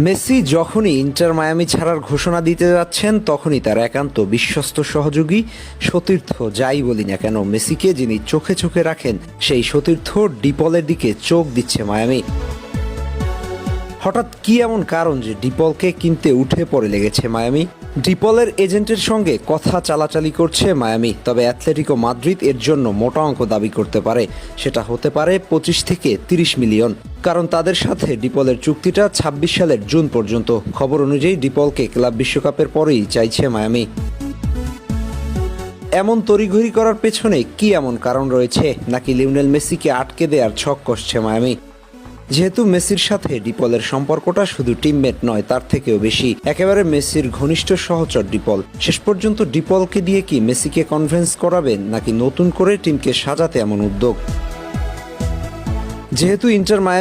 Messi যখনই inter Miami ছাড়ার ঘোষণা দিতে যাচ্ছেন তখনই তার একান্ত বিশ্বস্ত সহযোগী সতীর্থ যাই বলি না কেন মেসিকে যিনি চোখে চোখে রাখেন সেই সতীর্থ ডিপলের দিকে চোখ দিচ্ছে মায়ামি। হঠাৎ কি এমন কারণ যে ডিপলকে কিনতে উঠে পড়ে লেগেছে মায়ামি? ডিপলের এজেন্টের সঙ্গে কথা চালাচালি করছে মায়ামি, তবে অ্যাথলেটিকো মাদ্রিদ এর জন্য মোটা অঙ্ক দাবি করতে পারে। সেটা হতে পারে 25 থেকে 30 মিলিয়ন, কারণ তাদের সাথে ডিপলের চুক্তিটা 26 সালের জুন পর্যন্ত। খবর অনুযায়ী ডিপলকে ক্লাব বিশ্বকাপের পরেই চাইছে মায়ামি। এমন তড়িঘড়ি করার পেছনে কি এমন কারণ রয়েছে, নাকি লিওনেল মেসিকে আটকে দেওয়ার ছক কষছে মায়ামি? যেহেতু মেসির সাথে ডিপলের সম্পর্কটা শুধু টিমমেট নয়, তার থেকেও বেশি, একেবারে মেসির ঘনিষ্ঠ সহচর ডিপল। শেষ পর্যন্ত ডিপলকে দিয়ে কি মেসিকে কনভিন্স করাবেন, নাকি নতুন করে টিমকে সাজাতে এমন উদ্যোগ? যেহেতু ইন্টার মায়ামি